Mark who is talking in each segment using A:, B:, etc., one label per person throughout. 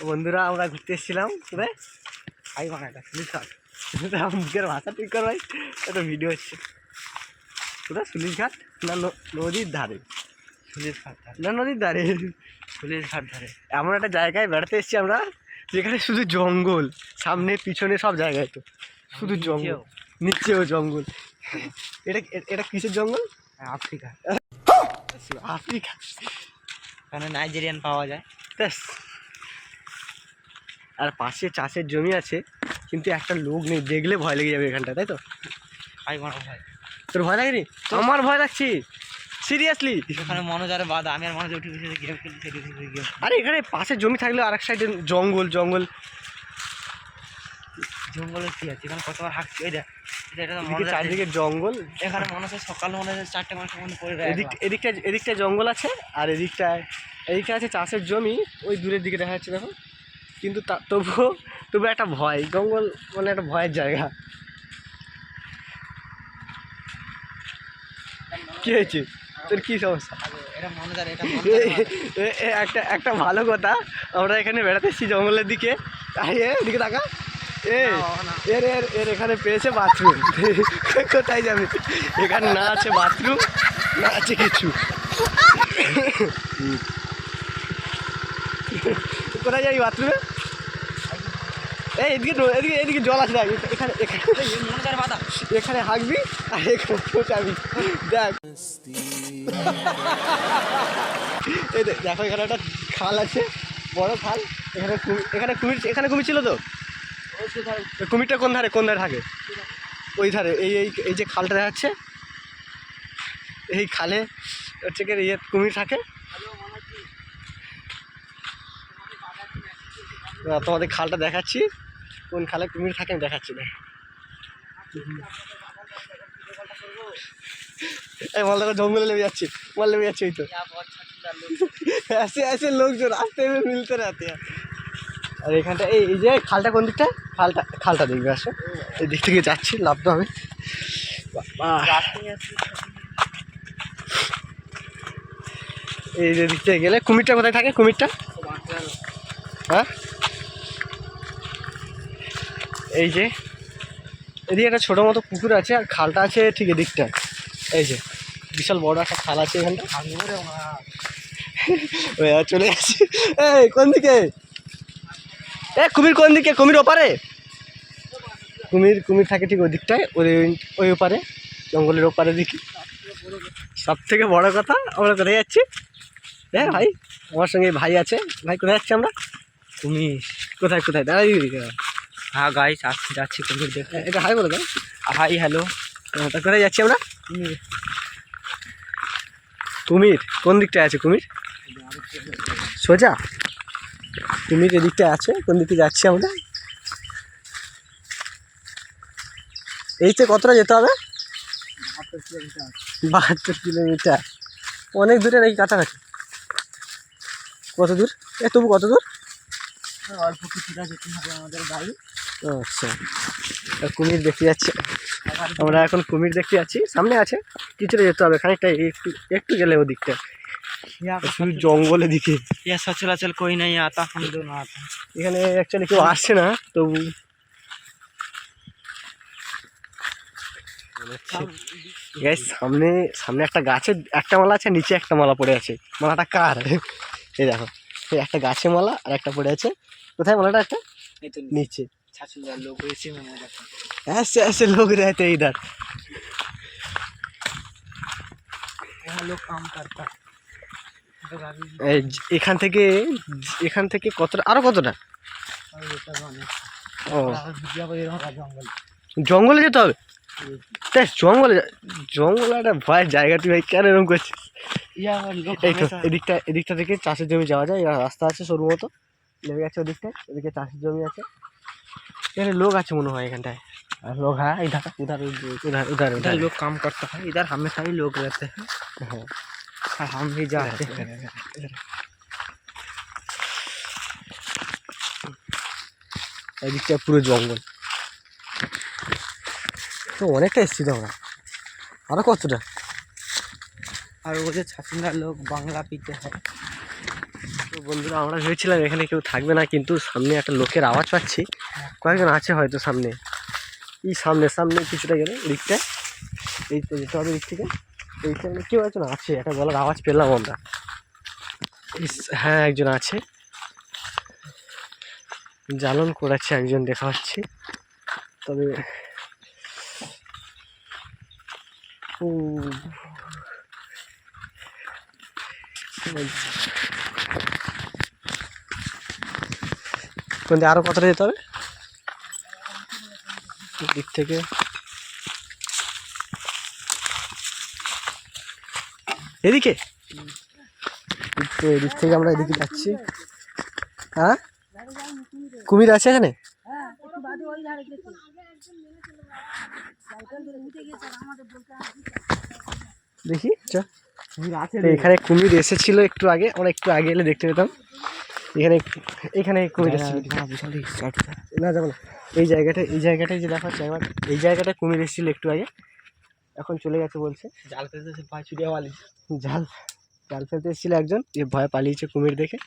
A: বন্ধুরা আমরা ঘুরতে এসেছিলাম কোথায় ভাই বানাটা সুলিশ ঘাট। মুখের ভাষা ঠিক কর ভাই, একটা ভিডিও হচ্ছে। কোথায় সুলিশ ঘাট না নদীর ধারে? সুলিশ ঘাট না নদীর ধারে, সুলিশ ঘাট ধারে। এমন একটা জায়গায় বেড়াতে এসেছি আমরা যেখানে শুধু জঙ্গল, সামনে পিছনে সব জায়গায় তো শুধু জঙ্গল, নিচেও জঙ্গল। এটা এটা কিসের জঙ্গল? আফ্রিকা। আফ্রিকা, এখানে নাইজেরিয়ান পাওয়া যায়। আর পাশে চাষের জমি আছে, কিন্তু একটা লোক নেই, দেখলে ভয় লেগে যাবে এখানটা, তাই তো? ভয়, তোর ভয় লাগেনি? আমার ভয় লাগছে সিরিয়াসলি। এখানে মনোজ আর বাদ, আমি আর মনোজ উঠে গেম খেলতে। আরে এখানে পাশে জমি থাকলেও আরেক সাইডে জঙ্গল জঙ্গল। জঙ্গলের কি আছে এখানে? কতবার হাঁকছি। এটা চারিদিকে জঙ্গল। এখানে মনে হচ্ছে সকাল মনে হচ্ছে 4টে মানুষের মধ্যে পড়ে যায়। এদিকটা জঙ্গল আছে, আর এদিকটা আছে চাষের জমি। ওই দূরের দিকে দেখা যাচ্ছে দেখো। কিন্তু তবুও একটা ভয়, জঙ্গল মানে একটা ভয়ের জায়গা। কি হয়েছে তোর, কি সমস্যা? একটা ভালো কথা, আমরা এখানে বেড়াতে এসেছি জঙ্গলের দিকে। এদিকে টাকা এর এখানে পেয়েছে বাথরুম। কোথায় যাবে? এখানে না আছে বাথরুম, না আছে কিছু। কোথায় যাবি বাথরুমে? এদিকে জল আছে, এখানে হাঁকবি আর এখানে পৌঁছাবি। দেখ দেখো এখানে একটা খাল আছে, বড় খাল। এখানে কুমির ছিল তো। কুমিরটা কোন ধারে থাকে? ওই ধারে। এই যে খালটা দেখাচ্ছে, এই খালে হচ্ছে কি কুমির থাকে। তোমাদের খালটা দেখাচ্ছি, কোন খালে কুমির থাকে আমি দেখাচ্ছি না। এই বল দেখো, জঙ্গলে নেমে যাচ্ছি, নেমে যাচ্ছে। ওই তো ऐसे लोग जो रास्ते में मिलते रहते हैं। আর এখানটা এই যে খালটা কোন দিকটা? খালটা দেখবে, আসো এই দিক থেকে যাচ্ছি, লাভ তো হবে। এই যে দিক থেকে গেলে কুমিরটা কোথায় থাকে? কুমিরটা হ্যাঁ, এই যে এদিকে একটা ছোটো মতো পুকুর আছে, আর খালটা আছে ঠিক এদিকটা। এই যে বিশাল বড় একটা খাল আছে এখানটা। চলে যাচ্ছি। এই কোন দিকে? কুমির কোন দিকে? কুমির ওপারে। কুমির থাকে ঠিক ওই দিকটায়, ওই ওপারে, জঙ্গলের ওপারে দিকে। সব থেকে বড় কথা, আমরা কোথায় যাচ্ছি? হ্যাঁ ভাই, আমার সঙ্গে ভাই আছে। ভাই কোথায় যাচ্ছি আমরা? কুমির কোথায় দাঁড়াই? হ্যাঁ গাইস, যাচ্ছি কুমির দেখতে। এটা হাই বলে দাও। Hi, hello. কোথায় যাচ্ছি আমরা? কুমির কোন দিকটায় আছে? কুমির সোজা, কুমির এদিকটায় আছে। কোন দিকে যাচ্ছি আমরা? এই তো কতটা যেতে হবে? 72 কিলোমিটার। অনেক দূরে নাকি কাছাকাছি? কত দূর? তবু কত দূর? অল্প কিছুটা যেতে হবে আমাদের বাড়ি। আচ্ছা, কুমির দেখতে যাচ্ছে আমরা এখন। কুমির দেখতে যাচ্ছি, সামনে আছে, কিছুটা যেতে হবে খানিকটা, একটু গেলে ওদিকটা শুধু জঙ্গলের দিকে। সচরাচর কই নাই আতা, এখানে অ্যাকচুয়ালি কেউ আসছে না, তবু সামনে একটা গাছে একটা মালা আছে, নিচে একটা মালা পড়ে আছে। মালাটা কার? এই দেখো, এই একটা গাছে মালা আর একটা পড়ে আছে। কোথায় মালাটা? একটা নিচে। ऐसे लोग रहते हैं इधर, এখান থেকে কতটা, আরো কতটা? ও জঙ্গলে যেতে হবে? জঙ্গলে একটা ভয়ের জায়গা। তুই ভাই কেন এরকম করছিস? এদিকটা থেকে চাষের জমি যাওয়া যায়, রাস্তা আছে সরু মতো, নেমে গেছে ওদিকটায়। ওদিকে চাষের জমি আছে, এখানে লোক আছে মনে হয় এখানটায়। लोग है इधर उधर लोग काम करता है। इधर हमेशा ही लोग रहते हैं। हाँ, हम भी जाते हैं। এদিকটা পুরো জঙ্গল তো, অনেকটা এসছি তো আমরা। আরো কতটা? আর ওদের ছাচিন্দা লোক বাংলা পিতে হয়। বন্ধুরা আমরা ভেবেছিলাম এখানে কেউ থাকবে না, কিন্তু সামনে একটা লোকের আওয়াজ পাচ্ছি, কয়েকজন আছে হয়তো সামনে। এই সামনে সামনে কিছুটা গেলে দিকটায়, এই তো যেতে হবে দিক থেকে, এই সামনে কেউ একজন আছে, একটা গলার আওয়াজ পেলাম আমরা। হ্যাঁ একজন আছে, জ্বালন করাচ্ছে একজন দেখা হচ্ছে। তবে আরো কতটা যেতে হবে দিক থেকে? এদিকে তো, এদিক থেকে আমরা এদিকে যাচ্ছি। হ্যাঁ কুমির আছে এখানে? দেখি এখানে কুমির এসেছিল একটু আগে, আমরা একটু আগে এলে দেখতে পেতাম। এখানে এখানে কুমির এসেছিল না, যাবো না। এই জায়গাটায় যে দেখাচ্ছে একবার, এই জায়গাটায় কুমির এসেছিল একটু আগে, এখন চলে গেছে বলছে। জাল ফেলতে ভয় ছুটিয়ে পালিয়েছে, জাল ফেলতে এসেছিল একজন, যে ভয় পালিয়েছে কুমির দেখে।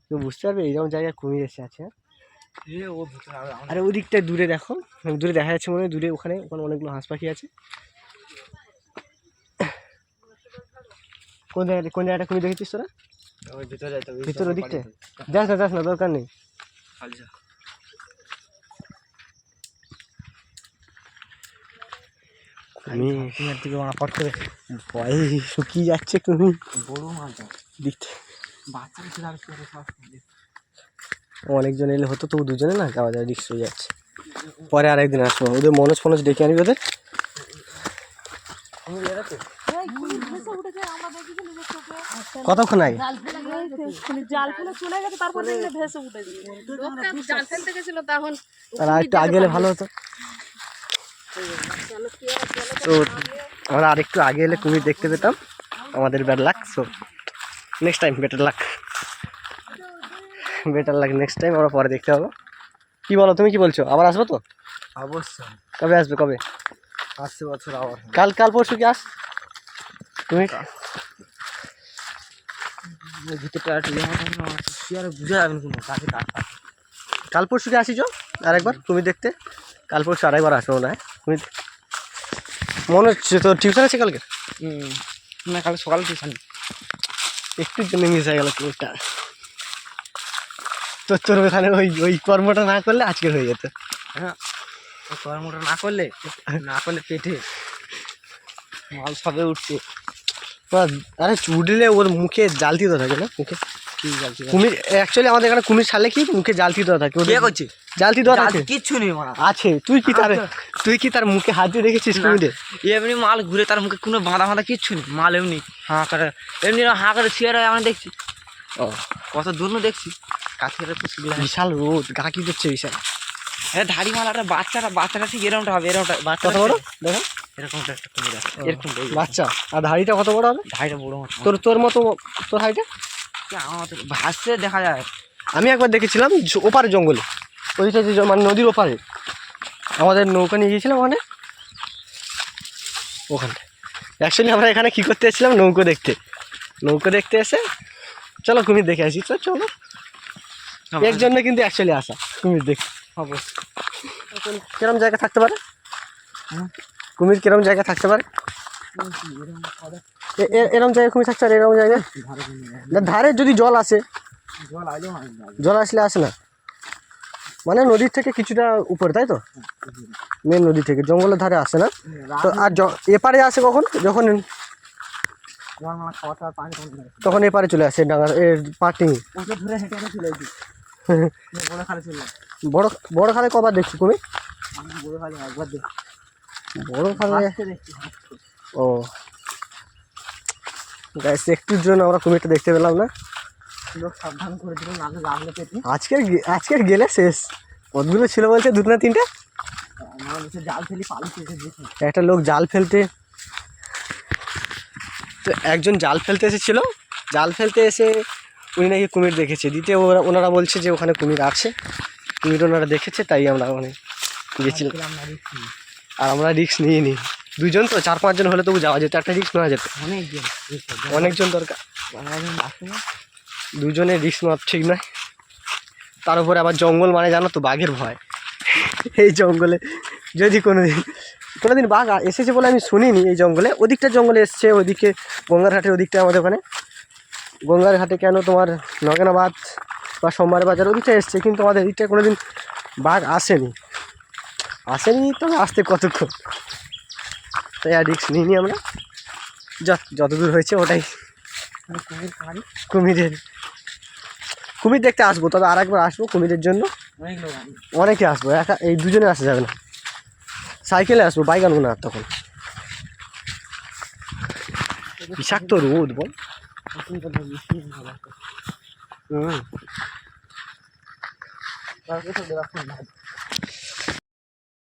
A: তো বুঝতে পারবে এইরকম জায়গায় কুমির এসে আছে। আরে ওই দিকটায় দূরে দেখো, দূরে দেখা যাচ্ছে মনে হয়, দূরে ওখানে অনেকগুলো হাঁস পাখি আছে। কোন জায়গাটা কুমির দেখেছিস তোরা? ভিতরে ওদিকটায় যাস না, দরকার নেই। ভয়ে শুকিয়ে যাচ্ছে তুমি। বড় মাছ দেখতে, অনেকজন এলে হতো, তবু দুজনে না যাওয়া যায়, রিক্স হয়ে যাচ্ছে। পরে আর একদিন আসবো, ওদের মনোজ ডেকে আনবি ওদের। কতক্ষণ আগে? তারা একটু আগে এলে ভালো হতো। তো আমরা আরেকটু আগে এলে কুমির দেখতে পেতাম, আমাদের bad luck. So next time better luck next time আমরা পরে দেখতে পাবো। কি বলো, তুমি কি বলছো? আবার আসবো তো? অবশ্যই। কবে আসবে? কবে আসছে? বছর আবার কাল পরশু কি আস তুমি? কাল পরশু কি আসিছ আরেকবার তুমি দেখতে? কাল পরশু আরেকবার আসবো না তুমি, মনে হচ্ছে তো টিউশন আছে কালকে? না কাল সকালে টিউশন, একটু জন্য মিস হয়ে গেল কুমিরটা। তোর ওখানে ওই কর্মটা না করলে আজকের হয়ে যেত। হ্যাঁ কর্মটা না করলে পেটে মাল সবে উঠছে। আরে উঠলে ওর মুখে জাল দিতে থাকে না, মুখে কুমির। অ্যাকচুয়ালি আমাদের এখানে কুমির ছাড়লে কি মুখে জালতি দেওয়া থাকে। জালতি দেওয়া থাকে? কিচ্ছু নেই আছে। তুই কি তার মুখে হাত দিয়ে দেখেছিস কুমিরে? এমনি মাল ঘুরে তার মুখে কোনো বাঁধা কিচ্ছু নেই, মাল এমনি হাঁ করে, এমনি হাঁ করে শুয়ে আমরা দেখছি। ও কত দূর দেখছি, কাছে বিশাল রোদ, গা কি করছে বিশাল। হ্যাঁ ধাড়ি মালাটা বাচ্চাটা ঠিক এরকমটা হবে, বাচ্চা কত বড় দেখো, এরকমটা একটা কুমির আছে, এরকম বাচ্চা। আর ধাড়িটা কত বড় হবে? ধাড়িটা বড় মতো, তোর মতো তোর হাইটে। আমার ভাসতে দেখা যায়। আমি একবার দেখেছিলাম ওপারে জঙ্গলে, ওইটা যে মানে নদীর ওপারে, আমাদের নৌকা নিয়ে গিয়েছিলাম ওখানে। অ্যাকচুয়ালি আমরা এখানে কী করতে এসেছিলাম? নৌকো দেখতে এসে চলো কুমির দেখে আসি, চলো। এর জন্য কিন্তু অ্যাকচুয়ালি আসা কুমির দেখতে। অবশ্যই। কিরম জায়গা থাকতে পারে কুমির? কিরম জায়গা থাকতে পারে? এরম জায়গায় কুমির থাকতে পারে? এরকম জায়গায় ধারে যদি জল আসে, জল আসলে আসে না, মানে নদীর থেকে কিছুটা উপরে, তাই তো? মেন নদী থেকে, জঙ্গলের ধারে আসে না তো। আর এপারে আসে কখন? যখন তখন এপারে চলে আসে ডাঙার পাটি। বড় খালে কবার দেখছি কুমির? বড় খালে ও গাইস, একটুর জন্য আমরা কুমিরটা দেখতে পেলাম না। সাবধান করে দিলাম, আজকের গেলে শেষ। কতগুলো ছিল বলছে? 2 না 3টা। জাল ফেলি একটা লোক জাল ফেলতে, তো একজন জাল ফেলতে এসেছিল, জাল ফেলতে এসে উনি নাকি কুমির দেখেছে। দ্বিতীয় ওনারা বলছে যে ওখানে কুমির আছে, কুমির ওনারা দেখেছে, তাই আমরা ওখানে গেছিলাম। আর আমরা রিস্ক নিয়ে নিই, দুজন তো 4-5 জন হলে তবু যাওয়া যেত, একটা রিস্ক নেওয়া যেত। অনেকজন দরকার। দুজনে রিস্ক নেওয়া ঠিক নয়। তার উপরে আবার জঙ্গল মানে জানো তো বাঘের ভয়। এই জঙ্গলে যদি কোনোদিন বাঘ এসেছে বলে আমি শুনিনি এই জঙ্গলে, ওদিকটা জঙ্গলে এসছে, ওদিকে গঙ্গার ঘাটের ওদিকটা আমাদের ওখানে গঙ্গার ঘাটে কেন তোমার নগেনাবাদ বা সোমবার বাজার ওদিকটা এসছে, কিন্তু আমাদের এদিকটা কোনোদিন বাঘ আসেনি তবে আসতে কতক্ষণ, তাই আর রিস্ক নিইনি আমরা। যতদূর হয়েছে ওটাই। কুমির দেখতে আসবো, তবে আর একবার আসবো কুমিরের জন্য, অনেকে আসবো, একা এই দুজনে আসা যাবে না, সাইকেলে আসবো, বাইক আনবো না তখন। বিষাক্ত রোদ বল। হুম